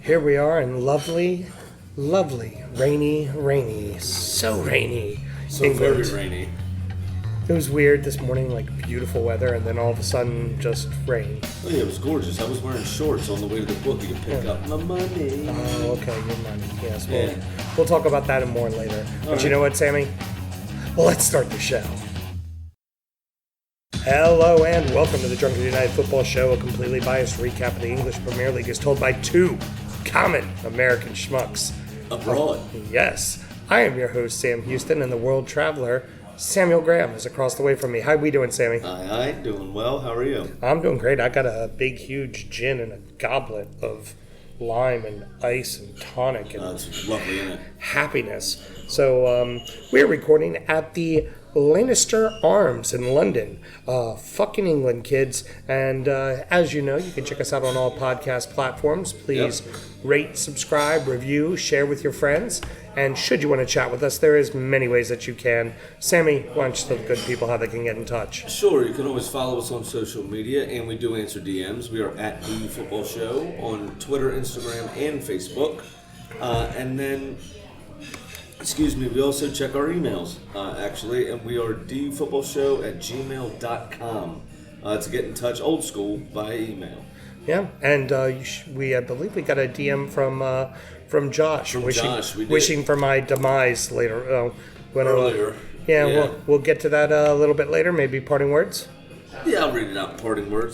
Here we are in lovely, rainy, so rainy So England. very rainy. It was weird this morning, like beautiful weather, and then all of a sudden just rain. Oh yeah, it was gorgeous. I was wearing shorts on the way to the bookie to pick up my money. Oh, okay, your money. Yes, Yeah. we'll talk about that and more later. But you right. know what, Sammy? Well, let's start the show. Hello and welcome to the Drunken United Football Show, a completely biased recap of the English Premier League as told by two common American schmucks. Abroad. Yes, I am your host, Sam Houston, and the world traveler, Samuel Graham, is across the way from me. How we doing, Sammy? Aye, doing well. How are you? I'm doing great. I got a big, huge gin and a goblet of lime and ice and tonic and It's lovely, isn't it? happiness. So we're recording at the Leicester Arms in London. Fucking England, kids. And as you know, you can check us out on all podcast platforms. Please rate, subscribe, review, share with your friends. And should you want to chat with us, there is many ways that you can. Sammy, why don't you tell the good people how they can get in touch? Sure, you can always follow us on social media, and we do answer DMs. We are at DUfootballshow on Twitter, Instagram, and Facebook. And then, we also check our emails, actually, and we are DUfootballshow@gmail.com to get in touch, old school, by email. Yeah, and I believe we got a DM from Josh. From Josh, we did. Wishing for my demise later. Earlier. Yeah. We'll get to that a little bit later. Maybe parting words. Yeah, I'll read it out in parting words.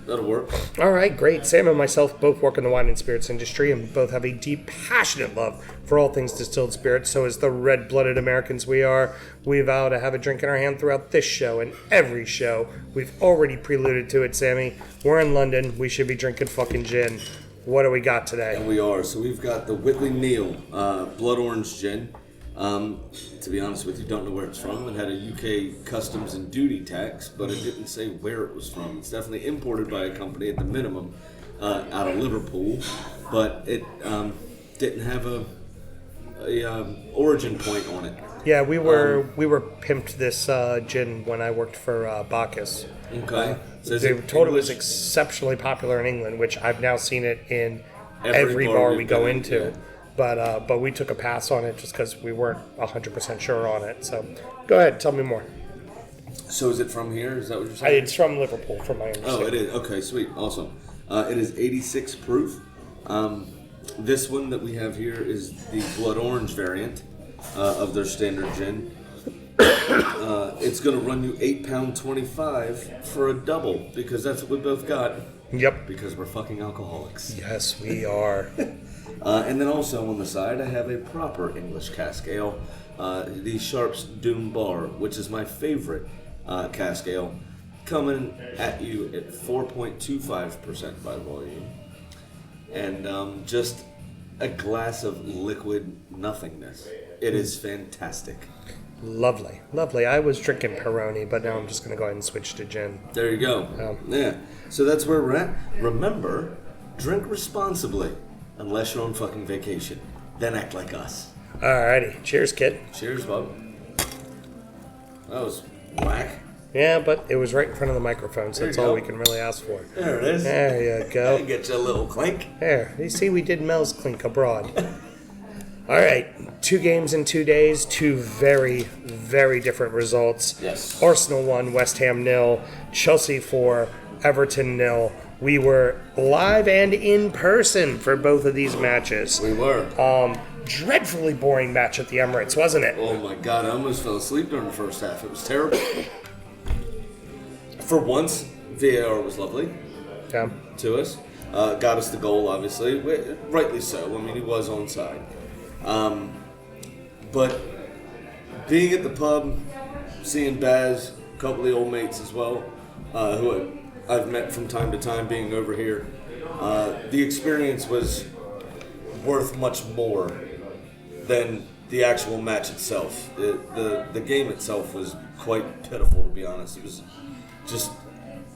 That'll work. All right, great. Sam and myself both work in the wine and spirits industry, and we both have a deep, passionate love for all things distilled spirits. So as the red-blooded Americans we are, we vow to have a drink in our hand throughout this show and every show. We've already preluded to it, Sammy. We're in London. We should be drinking fucking gin. What do we got today? And we are. So we've got the Whitley Neal Blood Orange Gin. To be honest with you, don't know where it's from. It had a UK customs and duty tax, but it didn't say where it was from. It's definitely imported by a company at the minimum out of Liverpool, but it didn't have a origin point on it. Yeah, we were pimped this gin when I worked for Bacchus. Okay. So is They it told it was English? exceptionally popular in England, which I've now seen it in every bar we've we go been in, into. yeah. But we took a pass on it just because we weren't 100% sure on it. So go ahead, tell me more. So is it from here? Is that what you're saying? It's from Liverpool, from my understanding. Oh, it is. Okay, sweet. Awesome. It is 86 proof. This one that we have here is the Blood Orange variant of their standard gin. It's going to run you £8.25 for a double because that's what we both got. Yep. Because we're fucking alcoholics. Yes, we are. And then also on the side, I have a proper English cask ale, the Sharp's Doom Bar, which is my favorite cask ale, coming at you at 4.25% by volume. And just a glass of liquid nothingness. It is fantastic. Lovely, lovely. I was drinking Peroni, but now I'm just going to go ahead and switch to gin. There you go. Yeah. So that's where we're at. Remember, drink responsibly. Unless you're on fucking vacation. Then act like us. Alrighty. Cheers, kid. Cheers, bub. That was whack. Yeah, but it was right in front of the microphone, so There that's you all go. we can really ask for. There it is. There you go. Get you a little clink. There. You see, we did Mel's Clink abroad. All right. 2 games in 2 days. 2 very, very different results. Yes. Arsenal 1, West Ham 0. Chelsea 4, Everton 0. We were live and in person for both of these matches. We were. Dreadfully boring match at the Emirates, wasn't it? Oh my god, I almost fell asleep during the first half. It was terrible. For once, VAR was lovely Yeah. to us. Got us the goal, obviously. Rightly so. I mean, he was onside. But being at the pub, seeing Baz, a couple of the old mates as well, who I've met from time to time being over here, the experience was worth much more than the actual match itself. The game itself was quite pitiful, to be honest. It was just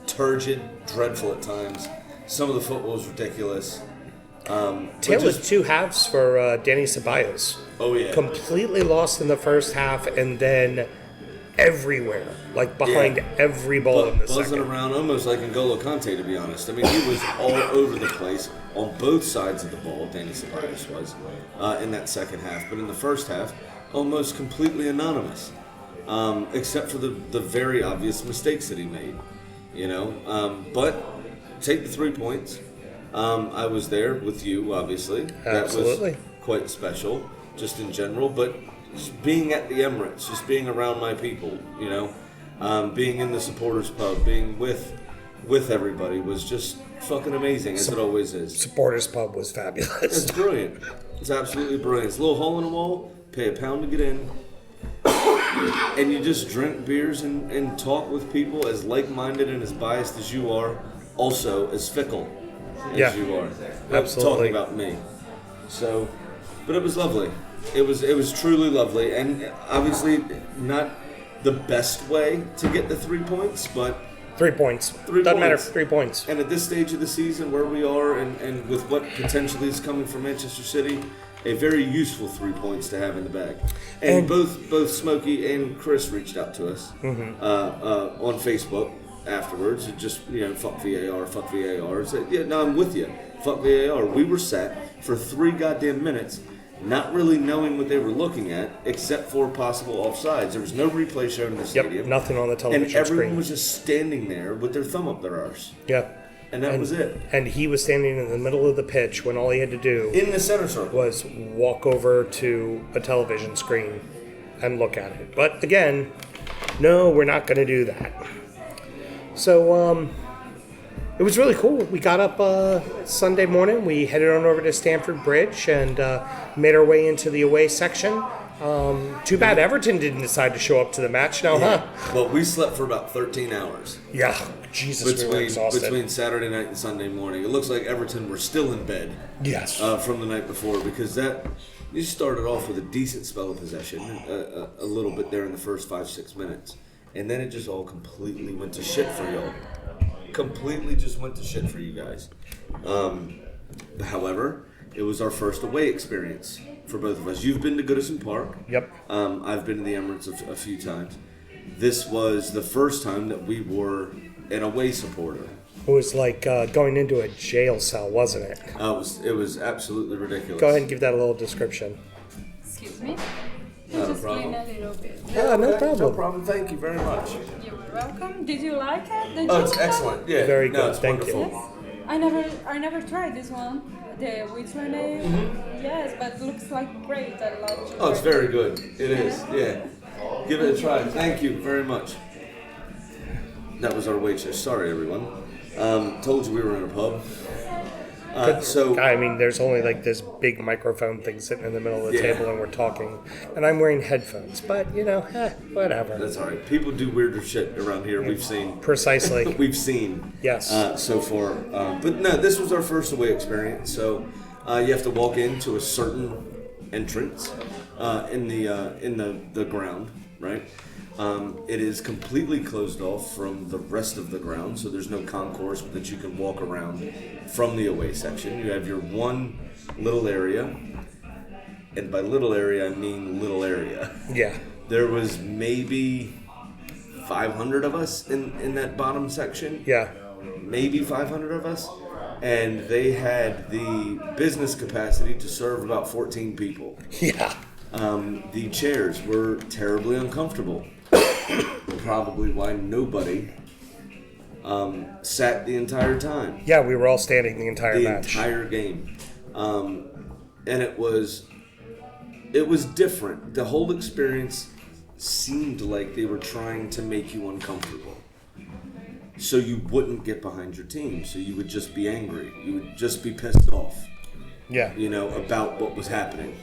turgid, dreadful at times. Some of the football was ridiculous. Tale of 2 halves for Danny Ceballos. Oh, yeah. Completely lost in the first half and then everywhere, like behind every ball in the buzzing second. around almost like N'Golo Kante, to be honest. I mean, he was all over the place on both sides of the ball, Danny Ceballos was, in that second half. But in the first half, almost completely anonymous, except for the very obvious mistakes that he made, But take the 3 points. I was there with you, obviously. Absolutely. That was quite special, just in general, but just being at the Emirates, just being around my people, being in the supporters pub, being with everybody was just fucking amazing, as it always is. Supporters pub was fabulous. It's brilliant. It's absolutely brilliant. It's a little hole in the wall, pay £1 to get in, and you just drink beers and talk with people as like-minded and as biased as you are, also as fickle as you are. Absolutely. Talking about me. So, but it was lovely. It was truly lovely, and obviously not the best way to get the 3 points, but 3 points. Doesn't matter. 3 points. And at this stage of the season, where we are, and with what potentially is coming from Manchester City, a very useful 3 points to have in the bag. And both Smokey and Chris reached out to us on Facebook afterwards. Just fuck VAR, fuck VAR. Said, yeah, no, I'm with you. Fuck VAR. We were sat for 3 goddamn minutes, not really knowing what they were looking at, except for possible offsides. There was no replay shown in the stadium. Yep, nothing on the television screen. And everyone screen. was just standing there with their thumb up their arse. Yeah. And that was it. And he was standing in the middle of the pitch when all he had to do in the center circle was walk over to a television screen and look at it. But again, no, we're not going to do that. So, it was really cool. We got up Sunday morning. We headed on over to Stamford Bridge and made our way into the away section. Too bad Everton didn't decide to show up to the match now, huh? Well, we slept for about 13 hours. Yeah, Jesus, we were exhausted. Between Saturday night and Sunday morning. It looks like Everton were still in bed. Yes. From the night before, because you started off with a decent spell of possession, a little bit there in the first 5-6 minutes. And then it just all completely went to shit for y'all. Completely just went to shit for you guys. However, it was our first away experience for both of us. You've been to Goodison Park. Yep. I've been to the Emirates a few times. This was the first time that we were an away supporter. It was like going into a jail cell, wasn't it? It was absolutely ridiculous. Go ahead and give that a little description. Excuse me? No Just problem. clean a little bit. Yeah, no problem. No problem. Thank you very much. You were welcome. Did you like it? Oh, it's excellent. Yeah. Very good. It's Thank wonderful. you. I never tried this one. The Whitney. Yes, but looks like great. I love it. Oh, it's very good. It is. Yeah. Give it a try. Thank you very much. That was our waitress. Sorry, everyone. Told you we were in a pub. I mean, there's only like this big microphone thing sitting in the middle of the table and we're talking. And I'm wearing headphones, but, whatever. That's all right. People do weirder shit around here. We've seen. Precisely. We've seen. Yes. So far. But no, this was our first away experience. So you have to walk into a certain entrance in the ground, right? It is completely closed off from the rest of the ground, so there's no concourse that you can walk around from the away section. You have your one little area, and by little area, I mean little area. Yeah. There was maybe 500 of us in that bottom section. Yeah. Maybe 500 of us. And they had the business capacity to serve about 14 people. Yeah. The chairs were terribly uncomfortable. Probably why nobody sat the entire time. Yeah, we were all standing the entire The match. entire game. And it was different. The whole experience seemed like they were trying to make you uncomfortable. So you wouldn't get behind your team. So you would just be angry. You would just be pissed off. Yeah. About what was happening.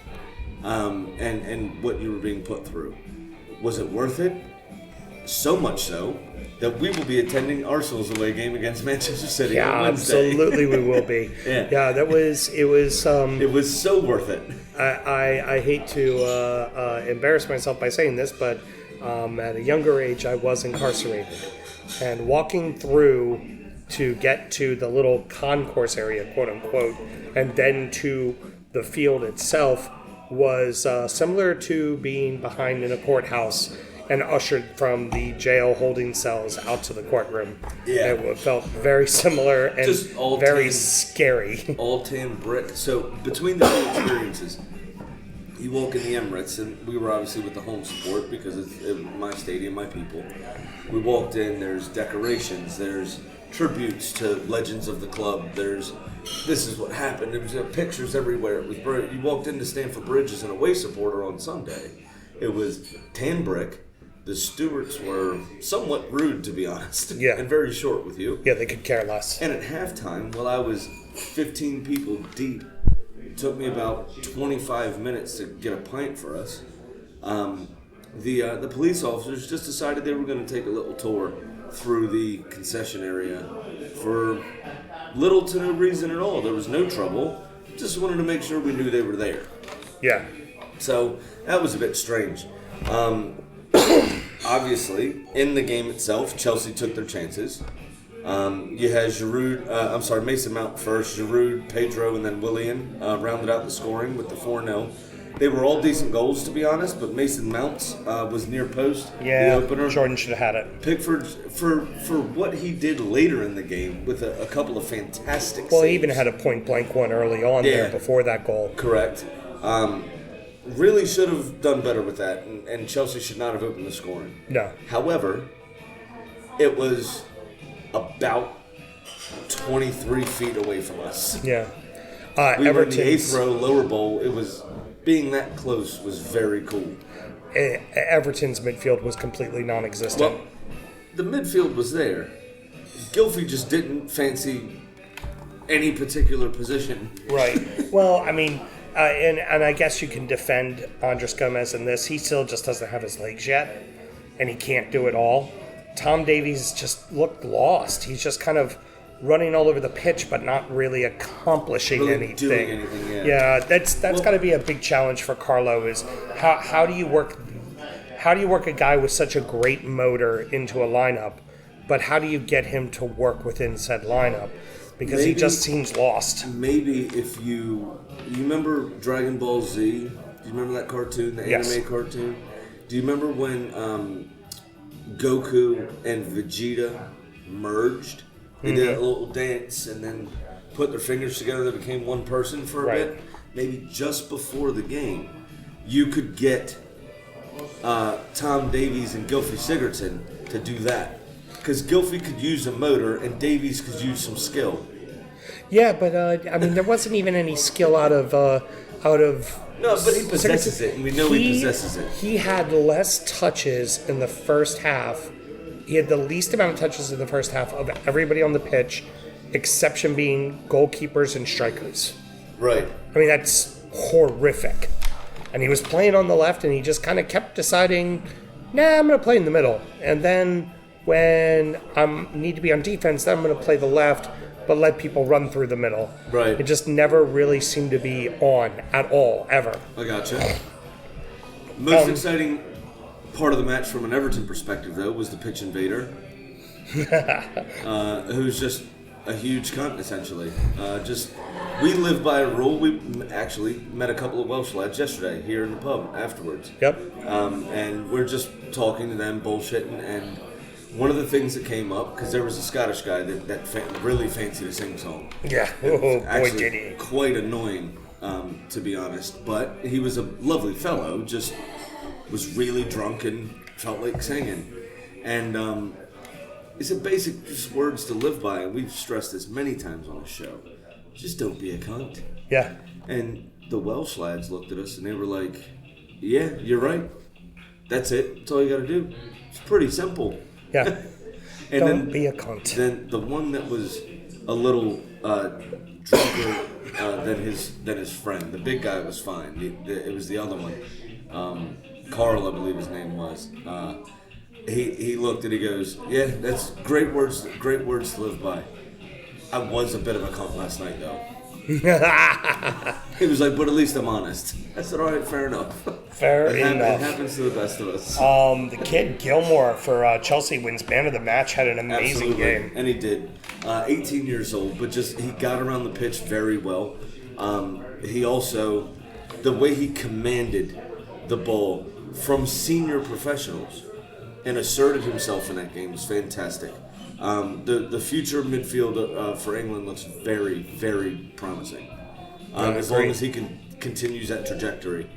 And what you were being put through. Was it worth it? So much so that we will be attending Arsenal's away game against Manchester City on Wednesday. Absolutely we will be. Yeah. It was It was so worth it. I hate to embarrass myself by saying this, but at a younger age I was incarcerated. And walking through to get to the little concourse area, quote unquote, and then to the field itself was similar to being behind in a courthouse and ushered from the jail holding cells out to the courtroom. Yeah. It felt very similar and Just all very tan- scary. All tan brick. So between the two experiences, you walk in the Emirates, and we were obviously with the home support because it's my stadium, my people. We walked in, there's decorations, there's tributes to legends of the club, this is what happened. There was pictures everywhere. It was you walked into Stamford Bridge as an away supporter on Sunday. It was tan brick. The stewards were somewhat rude, to be honest, Yeah. and very short with you. Yeah, they could care less. And at halftime, while I was 15 people deep, it took me about 25 minutes to get a pint for us. The police officers just decided they were going to take a little tour through the concession area for little to no reason at all. There was no trouble. Just wanted to make sure we knew they were there. Yeah. So that was a bit strange. Obviously, in the game itself, Chelsea took their chances. You had Mason Mount first, Giroud, Pedro, and then Willian rounded out the scoring with the 4-0. They were all decent goals, to be honest, but Mason Mount's was near post, Yeah, the opener. Jordan should have had it. Pickford, for what he did later in the game with a couple of fantastic Well, saves. he even had a point-blank one early on there before that goal. Correct. Really should have done better with that, and Chelsea should not have opened the scoring. No. However, it was about 23 feet away from us. Yeah. We were in the Everton's 8th row lower bowl. It was being that close was very cool. Everton's midfield was completely non-existent. Well, the midfield was there. Gylfi just didn't fancy any particular position. Right. Well, I mean, and I guess you can defend Andres Gomez in this. He still just doesn't have his legs yet, and he can't do it all. Tom Davies just looked lost. He's just kind of running all over the pitch, but not really accomplishing anything. Doing anything, Yeah, that's got to be a big challenge for Carlo. Is how do you work a guy with such a great motor into a lineup, but how do you get him to work within said lineup? Because he just seems lost. Maybe if you remember Dragon Ball Z, do you remember that cartoon, the anime cartoon? Do you remember when Goku and Vegeta merged? They did a little dance and then put their fingers together. They became one person for a bit. Maybe just before the game, you could get Tom Davies and Gylfi Sigurdsson to do that. Because Gylfi could use a motor and Davies could use some skill. Yeah, but I mean, there wasn't even any skill out of. No, but he possesses it, and we know he possesses it. He had less touches in the first half. He had the least amount of touches in the first half of everybody on the pitch, exception being goalkeepers and strikers. Right. I mean, that's horrific. And he was playing on the left, and he just kind of kept deciding, nah, I'm going to play in the middle. And then when I need to be on defense, then I'm going to play the left, but let people run through the middle. Right. It just never really seemed to be on at all, ever. I gotcha. Most exciting part of the match from an Everton perspective, though, was the pitch invader, who's just a huge cunt, essentially. We live by a rule. We actually met a couple of Welsh lads yesterday here in the pub afterwards. Yep. And we're just talking to them, bullshitting, and one of the things that came up, because there was a Scottish guy that really fancied a sing-song. Yeah. Oh, boy, Actually, did he. quite annoying, to be honest. But he was a lovely fellow, just was really drunk and felt like singing. And it's a basic just words to live by, and we've stressed this many times on the show. Just don't be a cunt. Yeah. And the Welsh lads looked at us and they were like, yeah, you're right. That's it. That's all you got to do. It's pretty simple. Yeah. And Don't be a cunt. Then the one that was a little drunker than his friend. The big guy was fine. It was the other one. Carl, I believe his name was. He looked and he goes, yeah, that's great words to live by. I was a bit of a cunt last night, though. He was like, but at least I'm honest. I said, all right, fair enough. Fair enough. It happens to the best of us. The kid Gilmore for Chelsea wins man of the match, had an amazing Absolutely. game. And he did. 18 years old, but just he got around the pitch very well. He also, the way he commanded the ball from senior professionals, and asserted himself in that game was fantastic. The future midfield for England looks very, very promising. As long as he continues that trajectory.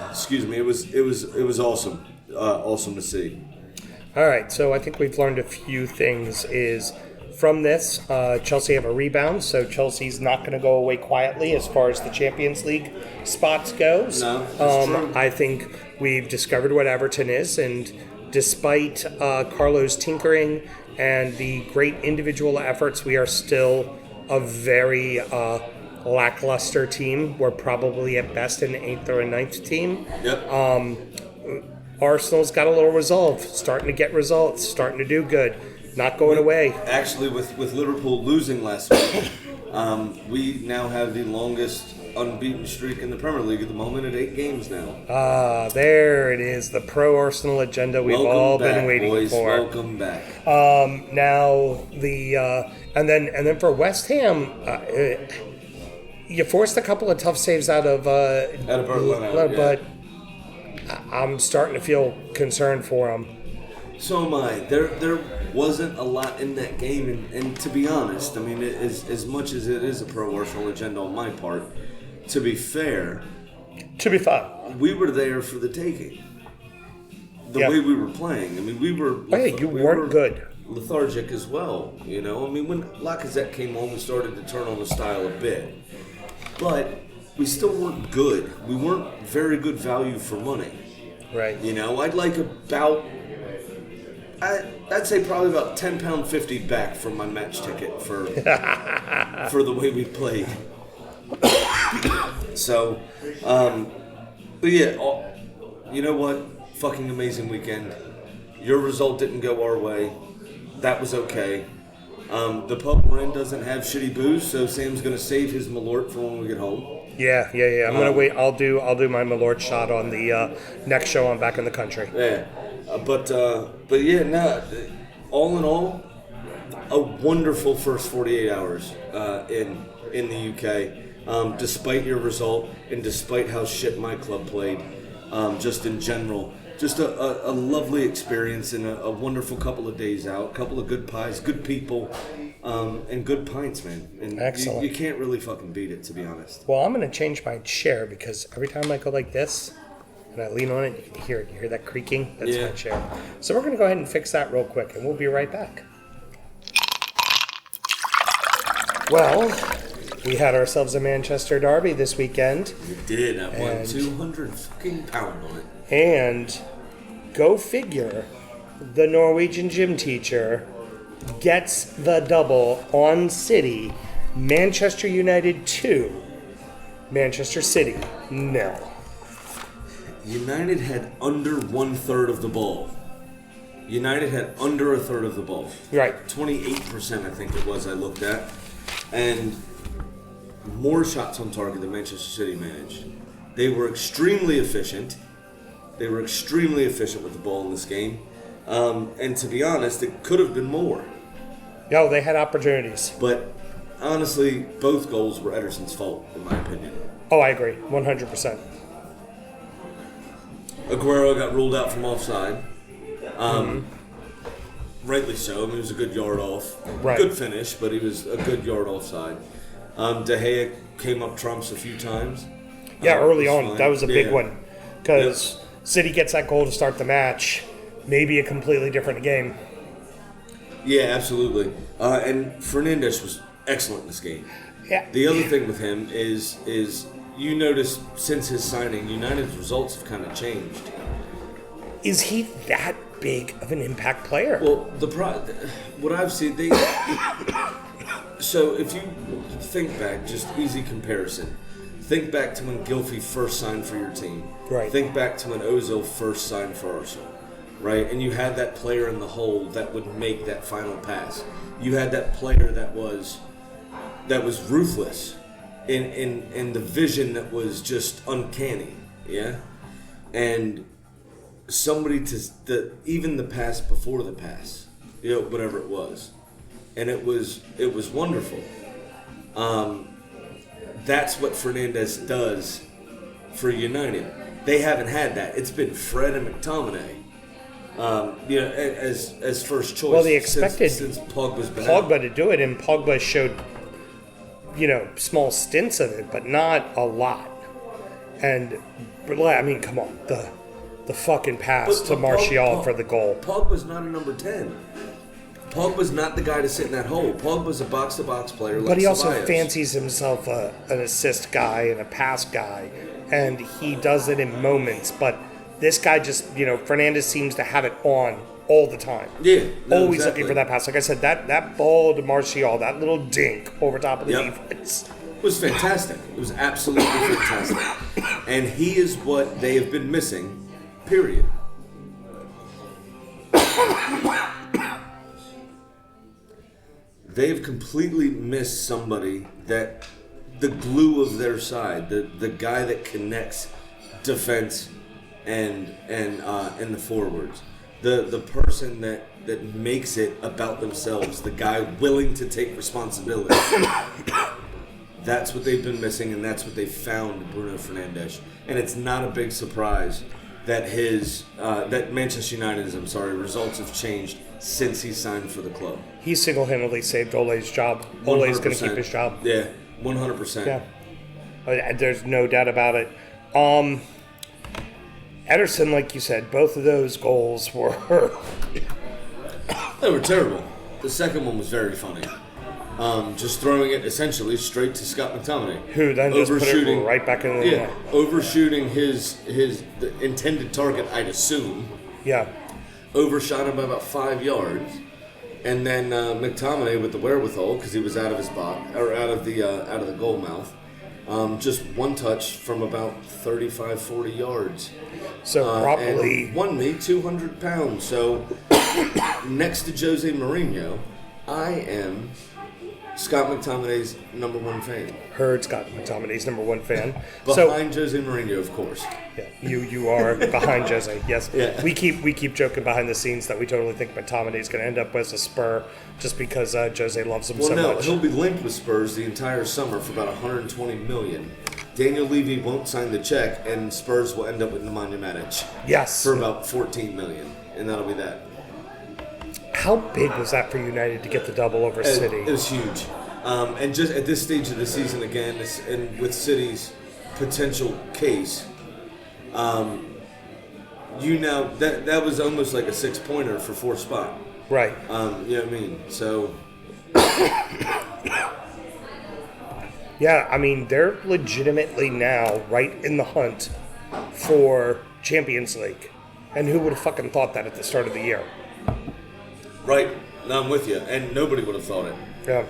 Excuse me, it was awesome. Awesome to see. All right, so I think we've learned a few things. Is from this, Chelsea have a rebound, so Chelsea's not going to go away quietly as far as the Champions League spots goes. No, that's true. I think we've discovered what Everton is, and despite Carlo's tinkering and the great individual efforts, we are still a very lackluster team. We're probably at best an 8th or a 9th team. Yep. Arsenal's got a little resolve, starting to get results, starting to do good, not going away. Actually, with Liverpool losing last week, we now have the longest unbeaten streak in the Premier League at the moment at 8 games now. There it is, the pro-Arsenal agenda we've all been waiting boys. for. Welcome back. Now and then for West Ham, you forced a couple of tough saves out of Burnley, but I'm starting to feel concerned for them. So am I. There wasn't a lot in that game, and to be honest, I mean, as much as it is a pro-Arsenal agenda on my part, to be fair, we were there for the taking. The way we were playing. I mean, we were... you weren't good. Lethargic as well, you know? I mean, when Lacazette came on, we started to turn on the style a bit. But we still weren't good. We weren't very good value for money. Right. You know, I'd like about... I'd say probably about £10.50 back from my match ticket for the way we played. So, but yeah, you know what? Fucking amazing weekend. Your result didn't go our way. That was okay. The pub we're in doesn't have shitty booze, so Sam's gonna save his Malort for when we get home. Yeah. I'm gonna wait. I'll do my Malort shot on the next show I'm back in the country. Yeah, but yeah, no. All in all, a wonderful first 48 hours in the UK. Despite your result and despite how shit my club played, just in general, just a lovely experience and a wonderful couple of days out. A couple of good pies, good people, and good pints, man. And excellent. You can't really fucking beat it, to be honest. Well, I'm gonna change my chair because every time I go like this and I lean on it, you can hear it. You hear that creaking? That's my chair. So we're gonna go ahead and fix that real quick, and we'll be right back. Well, we had ourselves a Manchester derby this weekend. We did. I won 200 fucking pound on it. And go figure, the Norwegian gym teacher gets the double on City. Manchester United 2, Manchester City 0. United had under 1/3 of the ball. United had under 1/3 of the ball. Right. 28%, I think it was, I looked at. And more shots on target than Manchester City managed. They were extremely efficient. With the ball in this game. And to be honest, it could have been more. No, they had opportunities. But honestly, both goals were Ederson's fault, in my opinion. Oh, I agree. 100%. Aguero got ruled out from offside. Rightly so. I mean, he was a good yard off. Right. Good finish, but he was a good yard offside. De Gea came up trumps a few times. Yeah, early on. Fine. That was a big one. Because City gets that goal to start the match. Maybe a completely different game. Yeah, absolutely. And Fernandez was excellent in this game. Yeah. The other thing with him is you notice since his signing, United's results have kind of changed. Is he that big of an impact player? Well, what I've seen, so if you think back, just easy comparison. Think back to when Gylfi first signed for your team. Right. Think back to when Ozil first signed for Arsenal. Right? And you had that player in the hole that would make that final pass. You had that player that was ruthless in the vision that was just uncanny. Yeah? And somebody even the pass before the pass, whatever it was. And it was wonderful. That's what Fernandez does for United. They haven't had that. It's been Fred and McTominay, as first choice. Well, they expected since Pogba's been out. Pogba to do it, and Pogba showed, small stints of it, but not a lot. And I mean, come on, the fucking pass to Martial for the goal. Pogba's not a number 10. Pogba's not the guy to sit in that hole. Pogba's a box-to-box player. But he also Ceballos. fancies himself an assist guy and a pass guy, and he does it in moments. But this guy just, Fernandez seems to have it on all the time. Yeah. No, Always exactly. looking for that pass. Like I said, that ball to Martial, that little dink over top of the defense. It was fantastic. It was absolutely fantastic. And he is what they have been missing, period. They've completely missed somebody that the glue of their side, the guy that connects defense and the forwards, the person that makes it about themselves, the guy willing to take responsibility. That's what they've been missing, and that's what they found in Bruno Fernandez. And it's not a big surprise that that Manchester United's results have changed since he signed for the club. He single-handedly saved Ole's job. Ole's going to keep his job. Yeah, 100%. Yeah, there's no doubt about it. Ederson, like you said, both of those goals were... They were terrible. The second one was very funny. Just throwing it essentially straight to Scott McTominay. Who then just put it right back in the net. Overshooting the intended target, I'd assume. Yeah. Overshot him by about 5 yards. And then McTominay with the wherewithal, because he was out of his box, or out of the goal mouth, just one touch from about 35, 40 yards. So probably... And won me 200 pounds. So next to Jose Mourinho, I am Scott McTominay's number one fan. Heard Scott McTominay's number one fan. Behind Jose Mourinho, of course. Yeah, you are behind Jose. Yes. Yeah. We keep joking behind the scenes that we totally think McTominay's going to end up as a Spur just because Jose loves him so much. He'll be linked with Spurs the entire summer for about $120 million. Daniel Levy won't sign the check, and Spurs will end up with Nemanja Matic. Yes. For about $14 million, and that'll be that. How big was that for United to get the double over City? It was huge. And just at this stage of the season again, and with City's potential case, that was almost like a 6-pointer for fourth spot. Right. You know what I mean? So. Yeah, I mean, they're legitimately now right in the hunt for Champions League. And who would have fucking thought that at the start of the year? Right. No, I'm with you. And nobody would have thought it. Yeah.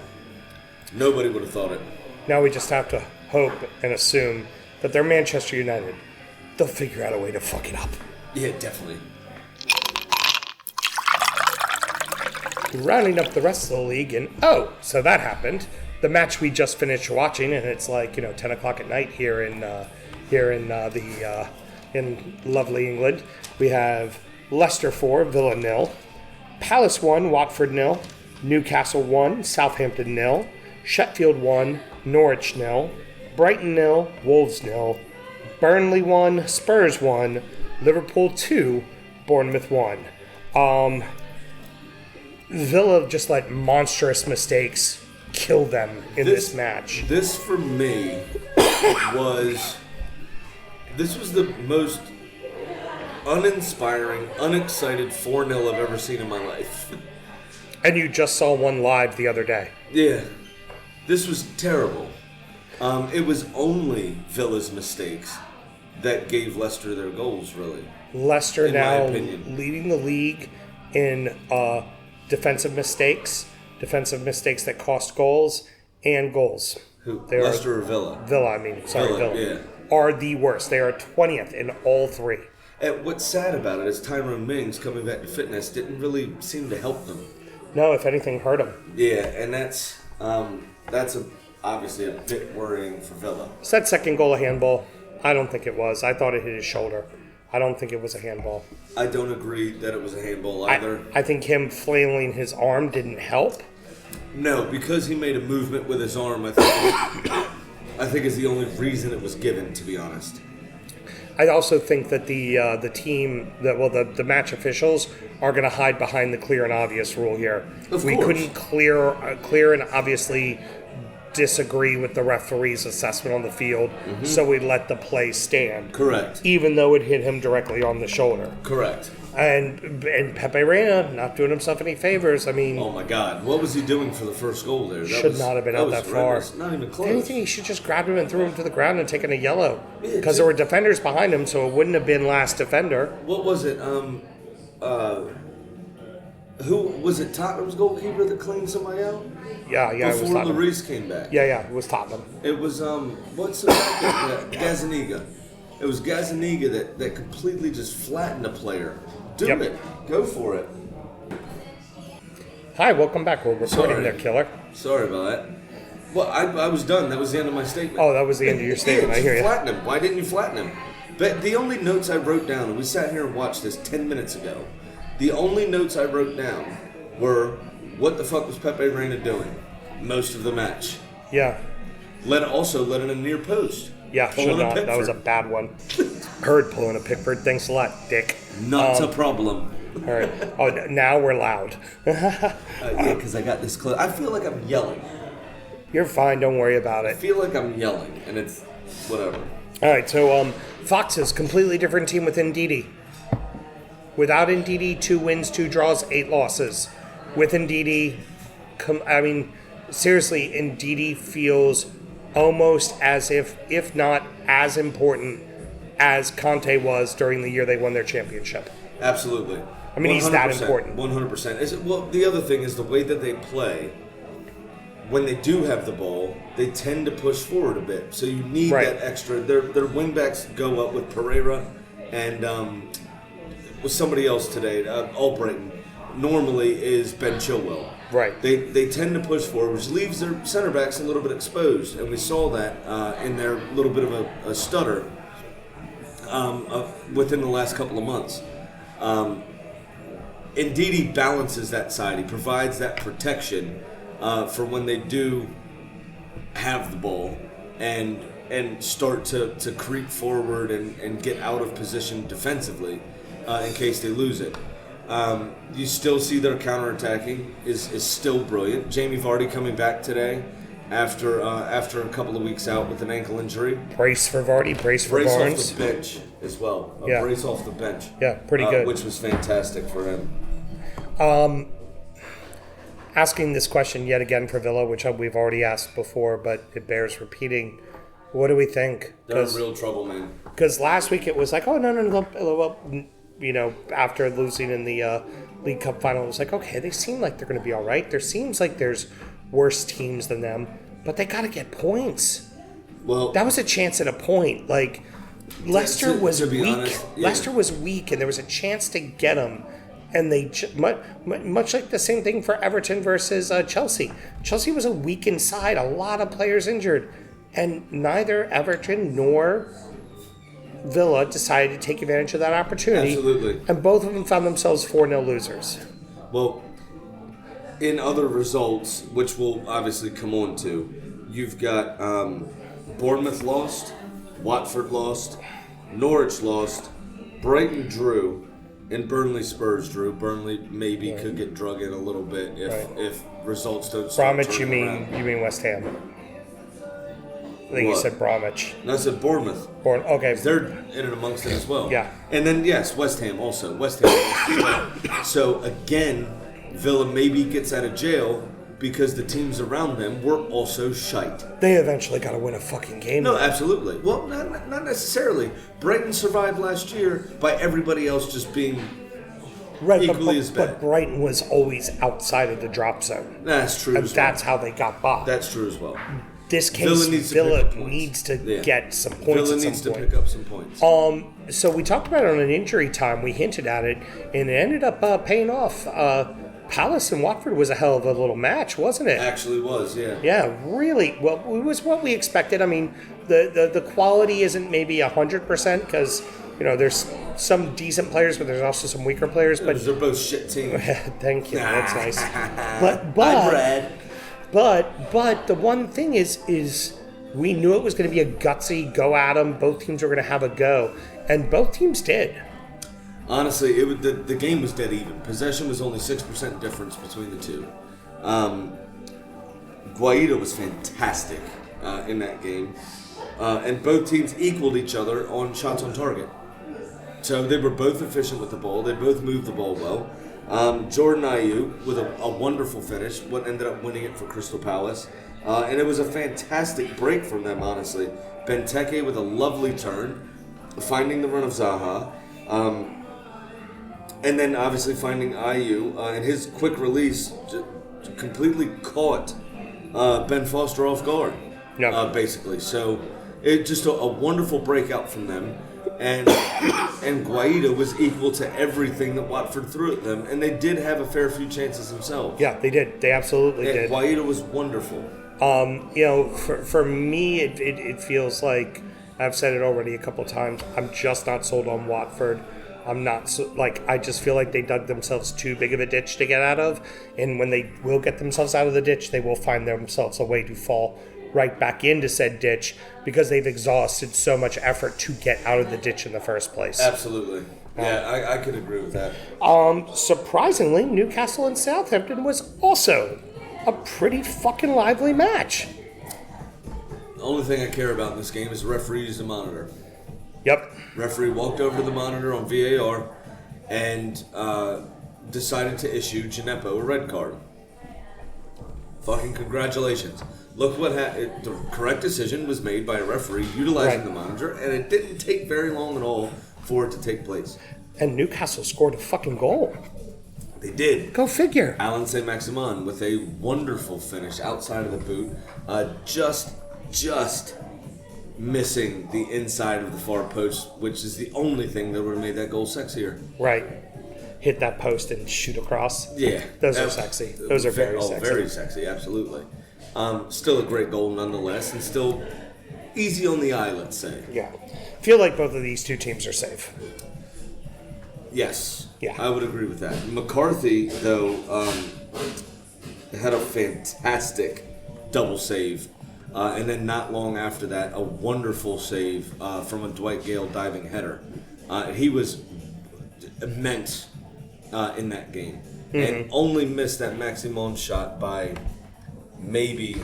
Nobody would have thought it. Now we just have to hope and assume that they're Manchester United. They'll figure out a way to fuck it up. Yeah, definitely. Rounding up the rest of the league, and so that happened. The match we just finished watching, and it's like 10 o'clock at night here in lovely England. We have Leicester 4, Villa 0, Palace 1, Watford 0, Newcastle 1, Southampton 0, Sheffield 1, Norwich 0, Brighton 0, Wolves 0, Burnley 1, Spurs 1, Liverpool 2, Bournemouth 1. Villa just let monstrous mistakes kill them in this match. This for me was the most uninspiring, unexcited 4-0 I've ever seen in my life. And you just saw one live the other day. Yeah. This was terrible. It was only Villa's mistakes that gave Leicester their goals, really. Leicester now leading the league in defensive mistakes that cost goals, and goals. Who? Leicester or Villa? Villa. Villa. Yeah. Are the worst. They are 20th in all three. And what's sad about it is Tyrone Mings coming back to fitness didn't really seem to help them. No, if anything, hurt them. Yeah, and that's obviously a bit worrying for Villa. Is that second goal a handball? I don't think it was. I thought it hit his shoulder. I don't think it was a handball. I don't agree that it was a handball either. I think him flailing his arm didn't help. No, because he made a movement with his arm, I think is the only reason it was given, to be honest. I also think that the team, the match officials are going to hide behind the clear and obvious rule here. Of we course. couldn't clear and obviously disagree with the referee's assessment on the field, so we let the play stand. Correct. Even though it hit him directly on the shoulder. Correct. And Pepe Reina not doing himself any favors. I mean, Oh my God, what was he doing for the first goal there? should not have been out that far. horrendous. Not even if close. anything, he should just grabbed him and threw him to the ground and taken a yellow. Yeah, Because there were defenders behind him, so it wouldn't have been last defender. What was it? Who was it? Tottenham's goalkeeper that cleaned somebody out Yeah, it was before Tottenham. Lloris came back. Yeah, it was Tottenham. It was what's the Gazzaniga. It was Gazzaniga that completely just flattened a player. Do Yep. it. Go for it. Hi, welcome back. We're recording Sorry. there, killer. Sorry about that. Well, I was done. That was the end of my statement. Oh, that was the end of your statement. I hear you. Flatten him. Why didn't you flatten him? But the only notes I wrote down, and we sat here and watched this 10 minutes ago, the only notes I wrote down were, what the fuck was Pepe Reina doing most of the match? Yeah, Let in a near post. yeah, Pulling should a not. That was a Pickford. bad one. Heard pulling a Pickford. Thanks a lot, Dick. Not a problem. All right. Oh, now we're loud. Yeah, because I got this close. I feel like I'm yelling. You're fine. Don't worry about I it. feel like I'm yelling, and it's whatever. All right. So, Fox's completely different team with Ndidi. Without Ndidi, 2 wins, 2 draws, 8 losses. With Ndidi, seriously, Ndidi feels almost as if not as important as Conte was during the year they won their championship. Absolutely. I mean, he's that 100%, important. 100%. Well, the other thing is the way that they play. When they do have the ball, they tend to push forward a bit. So you need Right. that extra. Their wingbacks go up with Pereira and with somebody else today. Albrighton normally is Ben Chilwell. Right. They tend to push forward, which leaves their center backs a little bit exposed, and we saw that in their little bit of a stutter within the last couple of months. Ndidi balances that side. He provides that protection for when they do have the ball and start to creep forward and get out of position defensively in case they lose it. You still see their counterattacking is still brilliant. Jamie Vardy coming back today after a couple of weeks out with an ankle injury. Brace for Vardy, brace for Brace Barnes. off the bench as well. Yeah. Brace off the bench. Yeah, pretty good. Which was fantastic for him. Asking this question yet again for Villa, which we've already asked before, but it bears repeating. What do we think? They're in real trouble, man. Because last week it was like, oh, no, after losing in the League Cup final, it was like, okay, they seem like they're going to be all right. There seems like there's worse teams than them, but they got to get points. Well, That was a chance at a point. Like, Leicester was to be weak. honest, yeah. Leicester was weak, and there was a chance to get them. And they, much like the same thing for Everton versus Chelsea. Chelsea was a weak inside, a lot of players injured. And neither Everton nor Villa decided to take advantage of that opportunity. Absolutely. And both of them found themselves 4-0 losers. Well, in other results, which we'll obviously come on to, you've got Bournemouth lost, Watford lost, Norwich lost, Brighton drew, and Burnley Spurs drew. Burnley maybe could get drug in a little bit if results don't start Bromwich, you turning around. mean West Ham? I think you What? said Bromwich. No, I said Bournemouth. Okay. They're in and amongst it as well. Yeah. And then, yes, West Ham also. West Ham. So, again, Villa maybe gets out of jail because the teams around them were also shite. They eventually got to win a fucking game. No, absolutely. Well, not necessarily. Brighton survived last year by everybody else just being right, equally as bad. But Brighton was always outside of the drop zone. That's true And as that's well. how they got by. That's true as well. This case, Villa needs to Villa pick up points. needs to Yeah. get some points Villa at some needs to point. pick up some points. So we talked about it on an injury time. We hinted at it, and it ended up paying off. Palace and Watford was a hell of a little match, wasn't it? Actually was, yeah. Yeah, really. Well, it was what we expected. I mean, the quality isn't maybe 100% because there's some decent players, but there's also some weaker players. But Because they're both shit teams. thank you, that's nice. But Hi, Brad. But the one thing is we knew it was going to be a gutsy go at 'em. Both teams were going to have a go, And both teams did. Honestly, the game was dead even. Possession was only 6% difference between the two. Guaita was fantastic in that game. And both teams equaled each other on shots on target. So they were both efficient with the ball. They both moved the ball well. Jordan Ayew with a wonderful finish, what ended up winning it for Crystal Palace. And it was a fantastic break from them, honestly. Benteke with a lovely turn, finding the run of Zaha. And then obviously finding Ayew, and his quick release completely caught Ben Foster off guard, basically. So it just a wonderful breakout from them. And Guaita was equal to everything that Watford threw at them, and they did have a fair few chances themselves. Yeah, they did. They absolutely did. Guaita was wonderful. For me, it feels like, I've said it already a couple times, I'm just not sold on Watford. I'm not I just feel like they dug themselves too big of a ditch to get out of, and when they will get themselves out of the ditch, they will find themselves a way to fall right back into said ditch because they've exhausted so much effort to get out of the ditch in the first place. Absolutely. Yeah, I could agree with that. Surprisingly, Newcastle and Southampton was also a pretty fucking lively match. The only thing I care about in this game is the referee used the monitor. Yep. Referee walked over to the monitor on VAR and decided to issue Gineppo a red card. Fucking congratulations. Look what happened. The correct decision was made by a referee utilizing the monitor, and it didn't take very long at all for it to take place. And Newcastle scored a fucking goal. They did. Go figure. Alan Saint-Maximin with a wonderful finish outside of the boot. Just missing the inside of the far post, which is the only thing that would have made that goal sexier. Right. Hit that post and shoot across. Yeah. Those are sexy. Those are very sexy. Very sexy, absolutely. Still a great goal nonetheless, and still easy on the eye, let's say. Yeah. Feel like both of these two teams are safe. Yes. Yeah. I would agree with that. McCarthy, though, had a fantastic double save. And then not long after that, a wonderful save from a Dwight Gale diving header. He was immense in that game. And only missed that Maximin shot by maybe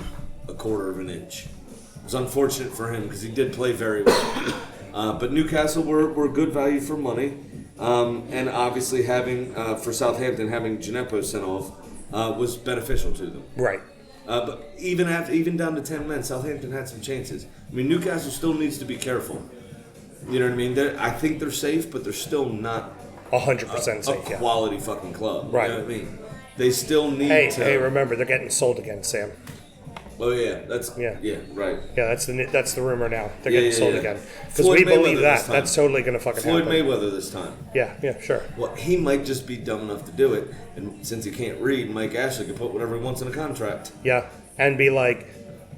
a quarter of an inch. It was unfortunate for him because he did play very well. But Newcastle were good value for money. And obviously for Southampton, having Gineppo sent off was beneficial to them. Right. But even down to 10 men, Southampton had some chances. I mean, Newcastle still needs to be careful. You know what I mean? I think they're safe, but they're still not 100% safe. a quality fucking club. Right. You know what I mean? They still need to. Hey, remember they're getting sold again, Sam. Oh yeah, right. Yeah, that's the rumor now. They're getting sold again because Floyd we Mayweather believe that. this time. That's totally going to fucking Floyd happen. Mayweather this time. Yeah, sure. Well, he might just be dumb enough to do it, and since he can't read, Mike Ashley can put whatever he wants in a contract. Yeah, and be like,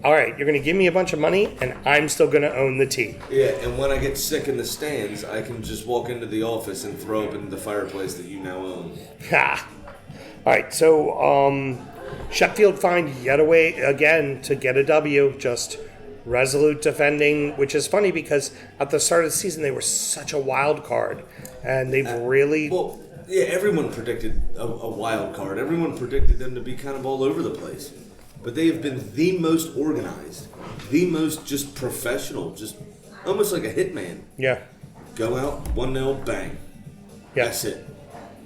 all right, you're going to give me a bunch of money, and I'm still going to own the team. Yeah, and when I get sick in the stands, I can just walk into the office and throw open the fireplace that you now own. Ha! All right, so Sheffield find yet a way again to get a W, just resolute defending, which is funny because at the start of the season they were such a wild card, and they've really... Well, yeah, everyone predicted a wild card. Everyone predicted them to be kind of all over the place. But they have been the most organized, the most just professional, just almost like a hitman. Yeah. Go out, 1-0, bang. Yeah. That's it.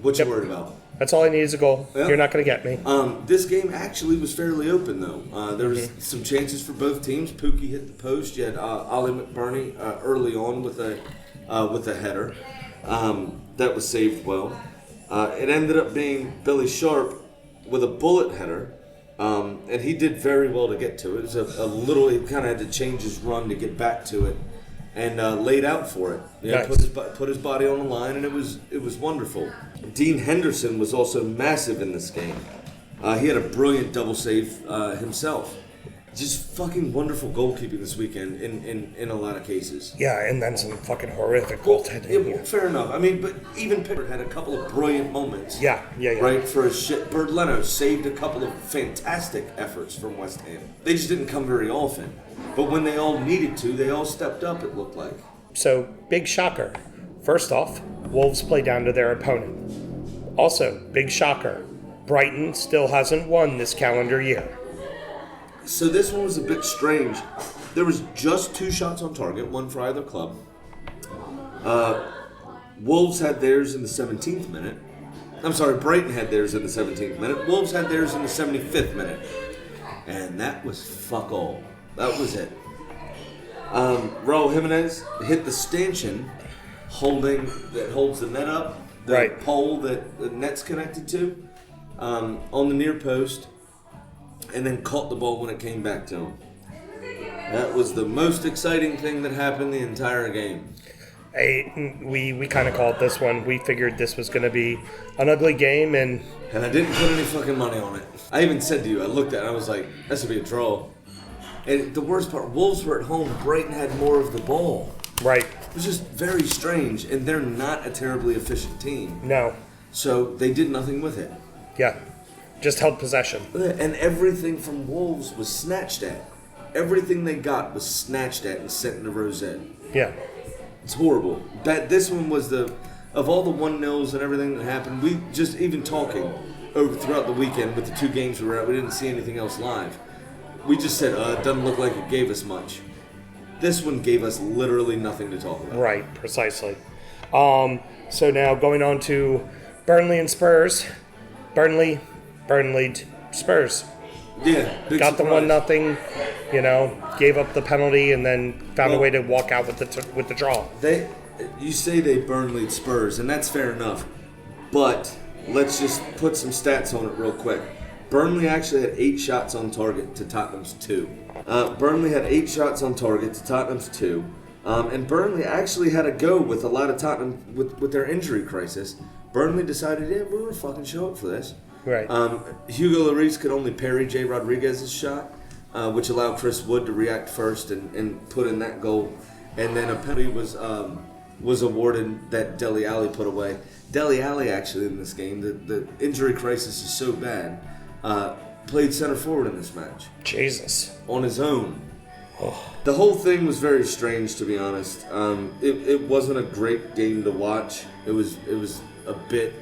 What you worried about? That's all I need is a goal. Yeah. You're not going to get me. This game actually was fairly open, though. There was some chances for both teams. Pookie hit the post. You had Ollie McBurney early on with a header that was saved well. It ended up being Billy Sharp with a bullet header, and he did very well to get to it. It was a little. He kind of had to change his run to get back to it, and laid out for it. Yeah, nice. put his body on the line, and it was wonderful. Dean Henderson was also massive in this game. He had a brilliant double save himself. Just fucking wonderful goalkeeping this weekend in a lot of cases. Yeah, and then some fucking horrific goaltending. Well, fair enough. I mean, but even Pickford had a couple of brilliant moments. Yeah. Right, for his shit. Bert Leno saved a couple of fantastic efforts from West Ham. They just didn't come very often. But when they all needed to, they all stepped up, it looked like. So, big shocker. First off, Wolves play down to their opponent. Also, big shocker, Brighton still hasn't won this calendar year. So this one was a bit strange. There was just 2 shots on target, one for either club. Wolves had theirs in the 17th minute. I'm sorry, Brighton had theirs in the 17th minute. Wolves had theirs in the 75th minute. And that was fuck all. That was it. Raul Jimenez hit the stanchion that holds the net up, the pole that the net's connected to, on the near post, and then caught the ball when it came back to him. That was the most exciting thing that happened the entire game. We kind of called this one. We figured this was going to be an ugly game, and I didn't put any fucking money on it. I even said to you, I looked at it and I was like, that should be a draw. And the worst part, Wolves were at home. Brighton had more of the ball. Right. It was just very strange, and they're not a terribly efficient team. No. So they did nothing with it. Yeah. Just held possession. And everything from Wolves was snatched at. Everything they got was snatched at and sent into Rosette. Yeah. It's horrible. This one was of all the 1-0s and everything that happened, we just, even talking over throughout the weekend with the 2 games we were at, we didn't see anything else live. We just said, it doesn't look like it gave us much. This one gave us literally nothing to talk about. Right, precisely. So now going on to Burnley and Spurs. Burnley, Spurs. Yeah, big got surprise. the 1-0, gave up the penalty, and then found a way to walk out with the draw. You say they Burnley Spurs, and that's fair enough. But let's just put some stats on it real quick. Burnley actually had 8 shots on target to Tottenham's 2. Burnley had 8 shots on target to Tottenham's 2. And Burnley actually had a go with a lot of Tottenham with their injury crisis. Burnley decided, we're going to fucking show up for this. Right. Hugo Lloris could only parry Jay Rodriguez's shot, which allowed Chris Wood to react first and put in that goal. And then a penalty was awarded that Dele Alli put away. Dele Alli actually in this game, the injury crisis is so bad, played center forward in this match. Jesus. On his own. Oh. The whole thing was very strange, to be honest. It wasn't a great game to watch. It was a bit...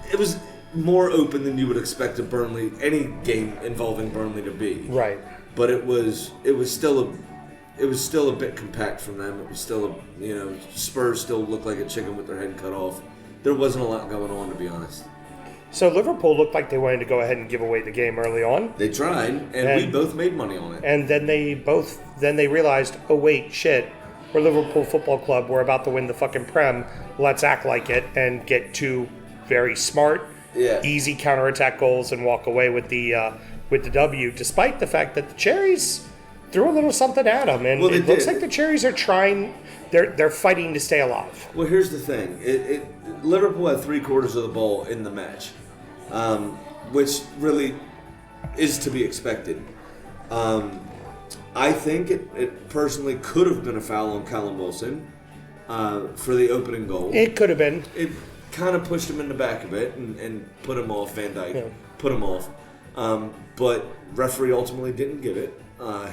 It was more open than you would expect any game involving Burnley to be. Right. But it was still a bit compact from them. It was still Spurs still looked like a chicken with their head cut off. There wasn't a lot going on, to be honest. So Liverpool looked like they wanted to go ahead and give away the game early on. They tried, and we both made money on it. And then they realized, oh wait, shit, we're Liverpool Football Club. We're about to win the fucking Prem. Let's act like it and get 2 very smart, easy counterattack goals and walk away with the W. Despite the fact that the Cherries threw a little something at them, and it looks like the Cherries are trying. They're fighting to stay alive. Well, here's the thing: Liverpool had 3/4 of the ball in the match, which really is to be expected. I think it personally could have been a foul on Callum Wilson for the opening goal. It could have been. It kind of pushed him in the back a bit and put him off. Van Dijk put him off, but referee ultimately didn't give it.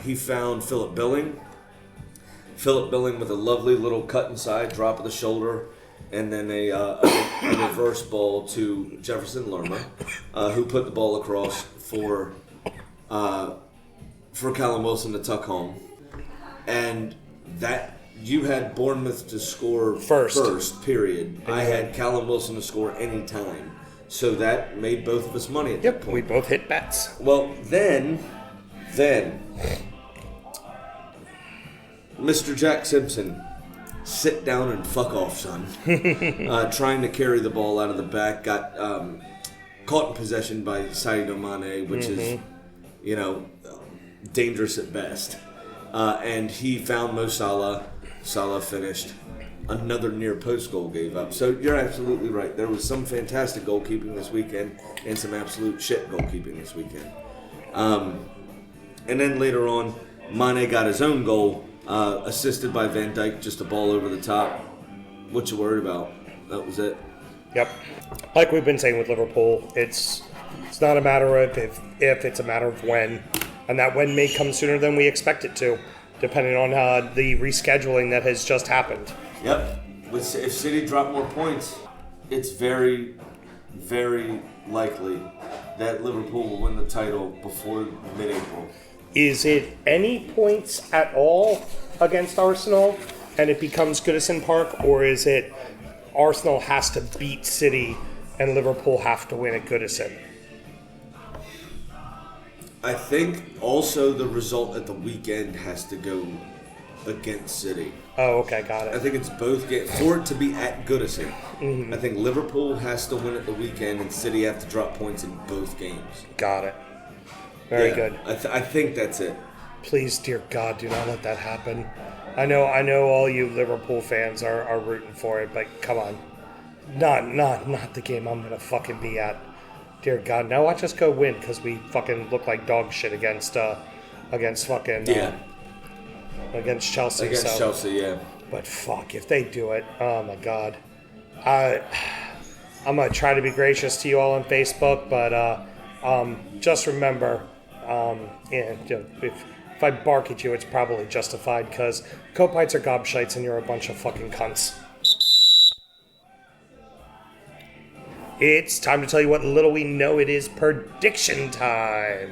He found Philip Billing with a lovely little cut inside, drop of the shoulder, and then a reverse ball to Jefferson Lerma, who put the ball across for Callum Wilson to tuck home. And that you had Bournemouth to score first period. I had Callum Wilson to score any time. So that made both of us money at that point. We both hit bets. Well, then Mr. Jack Simpson, sit down and fuck off, son. Trying to carry the ball out of the back, got caught in possession by Sadio Mane, which is, dangerous at best. And he found Mo Salah. Salah finished. Another near post goal gave up. So you're absolutely right. There was some fantastic goalkeeping this weekend and some absolute shit goalkeeping this weekend. And then later on, Mane got his own goal, assisted by Van Dijk, just a ball over the top. What you worried about? That was it. Yep. Like we've been saying with Liverpool, it's not a matter of if, it's a matter of when. And that when may come sooner than we expect it to, depending on the rescheduling that has just happened. Yep. If City drop more points, it's very, very likely that Liverpool will win the title before mid-April. Is it any points at all against Arsenal and it becomes Goodison Park, or is it Arsenal has to beat City and Liverpool have to win at Goodison? I think also the result at the weekend has to go against City. Oh, okay, got I it. think it's both for it to be at Goodison. I think Liverpool has to win at the weekend and City have to drop points in both games. Got it. Very Yeah, good. I think that's it. Please, dear God, do not let that happen. I know all you Liverpool fans are rooting for it, but come on. Not the game I'm going to fucking be at. Dear God, now watch us go win because we fucking look like dog shit against fucking... against Chelsea. Against Chelsea, yeah. But fuck, if they do it, oh my God. I'm going to try to be gracious to you all on Facebook, but just remember, if I bark at you, it's probably justified because Copites are gobshites and you're a bunch of fucking cunts. It's time to tell you what little we know. It is prediction time.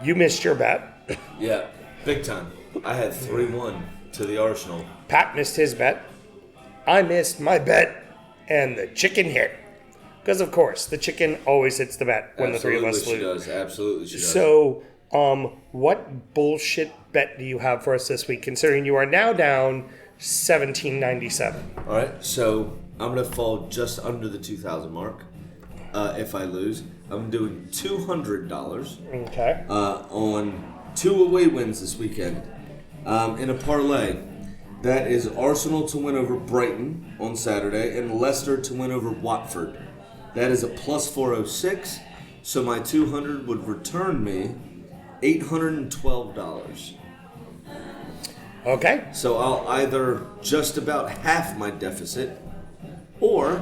You missed your bet. Yeah, big time. I had 3-1 to the Arsenal. Pat missed his bet. I missed my bet. And the chicken hit. Because, of course, the chicken always hits the bet when the three of us lose. Absolutely she does. So, what bullshit bet do you have for us this week, considering you are now down $17.97? All right, so I'm going to fall just under the 2,000 mark if I lose. I'm doing $200 Okay. on 2 away wins this weekend. In a parlay, that is Arsenal to win over Brighton on Saturday and Leicester to win over Watford. That is a plus 406, so my 200 would return me $812. Okay. So I'll either just about half my deficit, or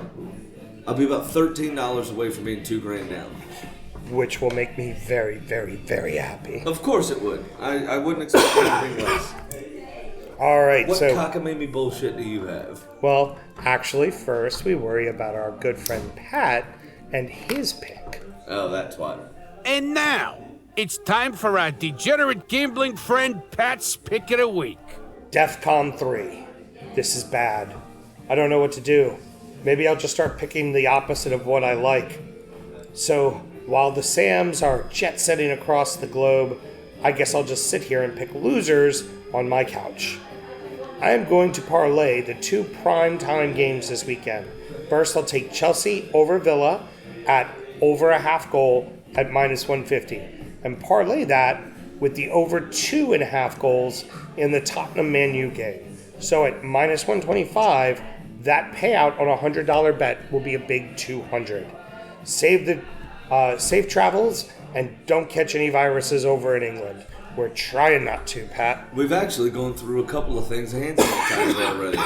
I'll be about $13 away from being $2,000 down. Which will make me very, very, very happy. Of course it would. I wouldn't expect anything less. All right, What so... cockamamie bullshit do you have? Well, actually, first we worry about our good friend Pat and his pick. Oh, that's why. And now, it's time for our degenerate gambling friend Pat's Pick of the Week. DEFCON 3. This is bad. I don't know what to do. Maybe I'll just start picking the opposite of what I like. So, while the Sams are jet-setting across the globe, I guess I'll just sit here and pick losers on my couch. I am going to parlay the 2 primetime games this weekend. First, I'll take Chelsea over Villa at over a half goal at minus 150. And parlay that with the over 2.5 goals in the Tottenham Man U game. So at minus 125, that payout on a $100 bet will be a big 200. Safe travels and don't catch any viruses over in England. We're trying not to, Pat. We've actually gone through a couple of things hand sanitizer already.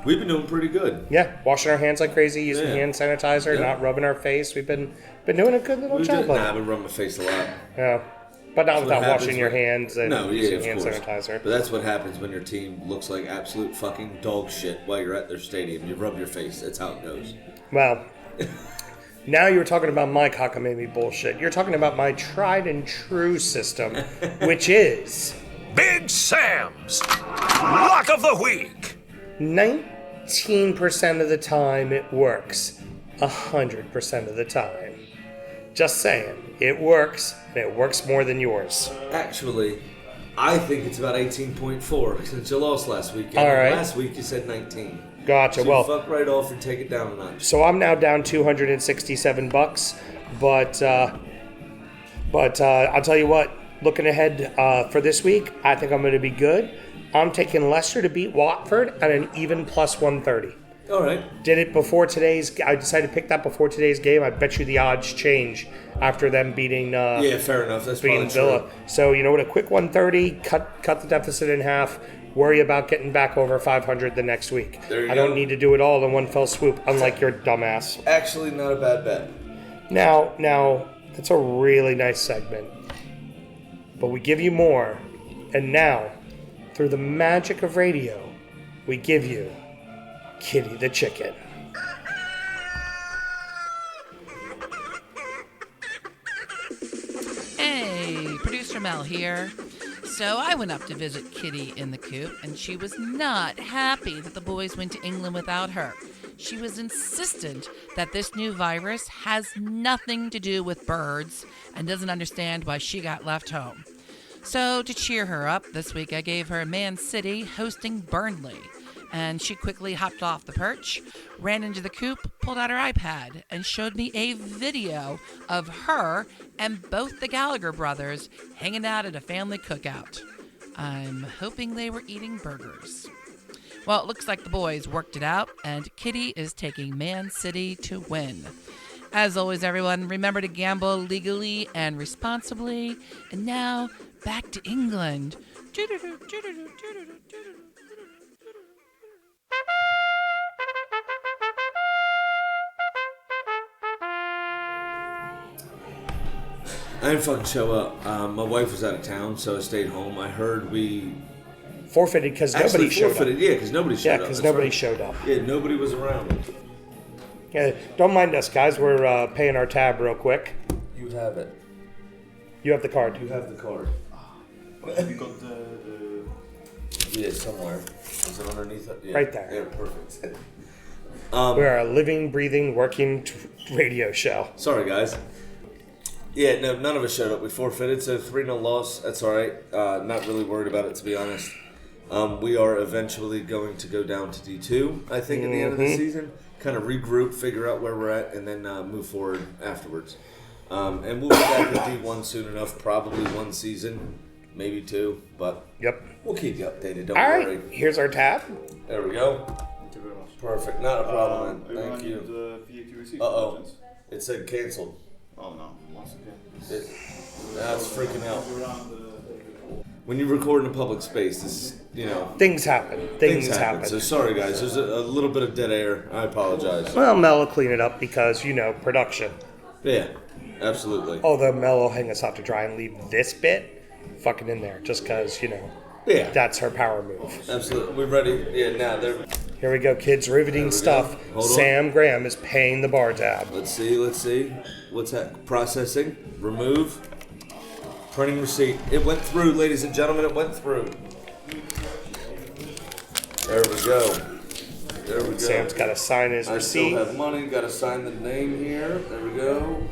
We've been doing pretty good. Yeah, washing our hands like crazy, using Yeah. hand sanitizer, Yeah. not rubbing our face. We've been doing a good little job. I've been rubbing my face a lot. Yeah, but not That's what without happens washing your when- hands and No, yeah, using of hand course. sanitizer. But that's what happens when your team looks like absolute fucking dog shit while you're at their stadium. You rub your face. That's how it goes. Well, now you're talking about my cockamamie bullshit. You're talking about my tried and true system, which is Big Sam's Lock of the Week. 19% of the time it works, 100% of the time. Just saying, it works, and it works more than yours. Actually, I think it's about 18.4 since you lost last weekend. All right. Last week you said 19. Gotcha. So Well, fuck right off and take it down a notch. so I'm now down $267, but I'll tell you what. Looking ahead for this week, I think I'm going to be good. I'm taking Leicester to beat Watford at an even plus 130. All right. Did it before today's. I decided to pick that before today's game. I bet you the odds change after them beating. Yeah, fair enough. That's beating probably Villa. true. So you know what? A quick 130. Cut the deficit in half. Worry about getting back over 500 the next week. There you I don't go. need to do it all in one fell swoop, unlike your dumbass. Actually, not a bad bet. Now, that's a really nice segment. But we give you more. And now, through the magic of radio, we give you Kitty the chicken. Hey, producer Mel here. So I went up to visit Kitty in the coop, and she was not happy that the boys went to England without her. She was insistent that this new virus has nothing to do with birds and doesn't understand why she got left home. So to cheer her up, this week I gave her Man City hosting Burnley. And she quickly hopped off the perch, ran into the coop, pulled out her iPad, and showed me a video of her and both the Gallagher brothers hanging out at a family cookout. I'm hoping they were eating burgers. Well, it looks like the boys worked it out, and Kitty is taking Man City to win. As always, everyone, remember to gamble legally and responsibly. And now, back to England. I didn't fucking show up. My wife was out of town, so I stayed home. I heard we Forfeited because nobody showed up. Yeah, because nobody showed up. Yeah, because nobody showed up. Yeah, nobody was around. Yeah, don't mind us, guys. We're paying our tab real quick. You have it. You have the card. You have the card. You got the Yeah, somewhere. Is it underneath it? Yeah. Right there. Yeah, perfect. We're a living, breathing, working radio show. Sorry, guys. Yeah, no, none of us showed up. We forfeited, so 3-0 loss. That's all right. Not really worried about it, to be honest. We are eventually going to go down to D2, I think, at the end of the season. Kind of regroup, figure out where we're at, and then move forward afterwards. And we'll be back at D1 soon enough. Probably 1 season, maybe 2, but Yep. we'll keep you updated. Don't All worry. right. Here's our tab. There we go. Thank you very much. Perfect. Not a problem, man. Thank you. The VAT receipt. Uh-oh. It said canceled. Oh no, once again. That's freaking out. When you record in a public space, this, Things happen. Things happen. So sorry, guys. There's a little bit of dead air. I apologize. Well, Mel will clean it up because, production. Yeah, absolutely. Although Mel will hang us out to dry and leave this bit fucking in there just because, Yeah, that's her power move. absolutely. We're ready. Yeah, now there. Here we go, kids. Riveting we stuff. go. Hold on. Sam Graham is paying the bar tab. Let's see. What's that? Processing. Remove. Printing receipt. It went through, ladies and gentlemen. It went through. There we go. Sam's got to sign his I receipt. still have money. Got to sign the name here. There we go.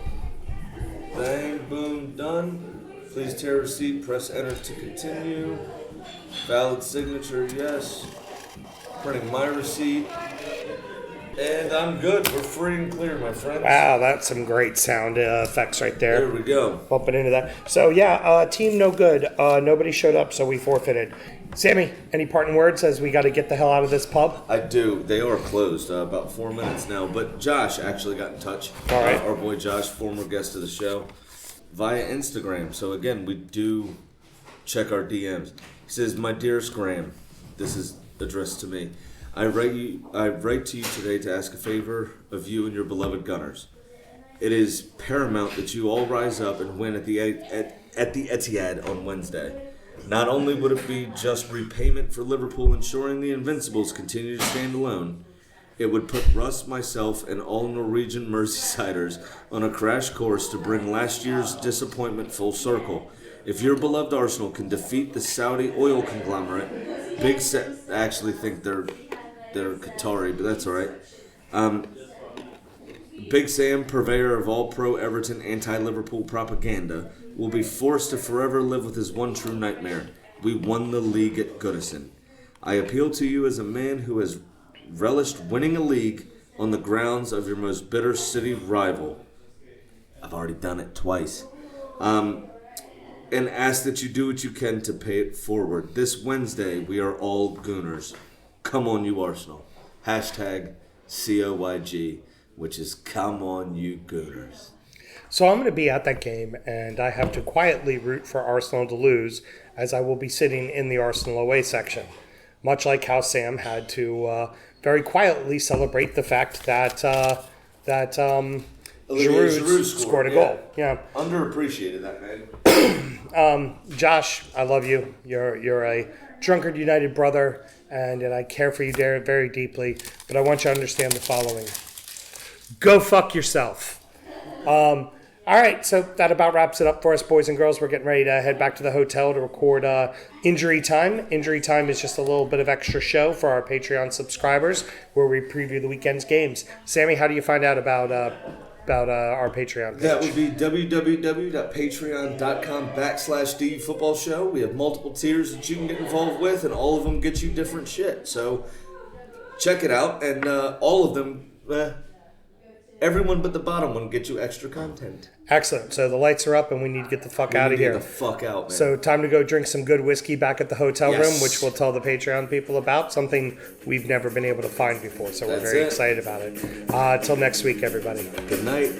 Bang, boom, done. Please tear receipt. Press enter to continue. Valid signature, yes. Printing my receipt. And I'm good. We're free and clear, my friends. Wow, that's some great sound effects right there. There we go. Bumping into that. So, yeah, team no good. Nobody showed up, so we forfeited. Sammy, any parting words as we got to get the hell out of this pub? I do. They are closed. About 4 minutes now. But Josh actually got in touch. All right. Our boy Josh, former guest of the show, via Instagram. So, again, we do check our DMs. He says, "My dearest Graham," this is addressed to me. I write to you today to ask a favor of you and your beloved Gunners. It is paramount that you all rise up and win at the Etihad on Wednesday. Not only would it be just repayment for Liverpool ensuring the Invincibles continue to stand alone, it would put Russ, myself, and all Norwegian Merseysiders on a crash course to bring last year's disappointment full circle. If your beloved Arsenal can defeat the Saudi oil conglomerate, I actually think they're Qatari, but that's all right. Big Sam, purveyor of all pro-Everton, anti-Liverpool propaganda, will be forced to forever live with his one true nightmare. We won the league at Goodison. I appeal to you as a man who has relished winning a league on the grounds of your most bitter city rival. I've already done it twice. And ask that you do what you can to pay it forward. This Wednesday, we are all Gooners. Come on, you Arsenal. Hashtag COYG, which is come on, you Gooners. So I'm going to be at that game, and I have to quietly root for Arsenal to lose, as I will be sitting in the Arsenal away section. Much like how Sam had to very quietly celebrate the fact that Giroud scored a goal. Yeah. Underappreciated that, man. Josh, I love you. You're a Drunkard United brother, and I care for you very deeply, but I want you to understand the following. Go fuck yourself. All right, so that about wraps it up for us, boys and girls. We're getting ready to head back to the hotel to record Injury Time. Injury Time is just a little bit of extra show for our Patreon subscribers where we preview the weekend's games. Sammy, how do you find out about our Patreon page? That would be www.patreon.com/DUfootballshow. We have multiple tiers that you can get involved with, and all of them get you different shit. So check it out, and all of them, everyone but the bottom one, get you extra content. Excellent. So the lights are up, and we need to get the fuck out of here. Get the fuck out, man. So time to go drink some good whiskey back at the hotel Yes. room, which we'll tell the Patreon people about, something we've never been able to find before. So we're That's very it. excited about it. Till next week, everybody. Good night.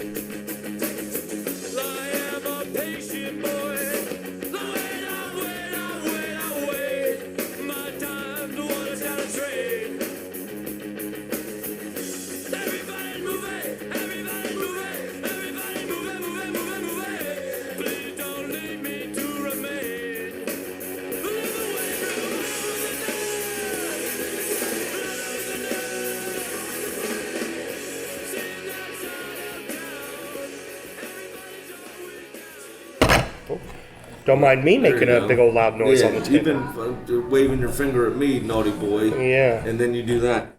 Don't mind me making There you a go. big old loud noise Yeah, on the you've table. been waving your finger at me, naughty boy. Yeah. And then you do that.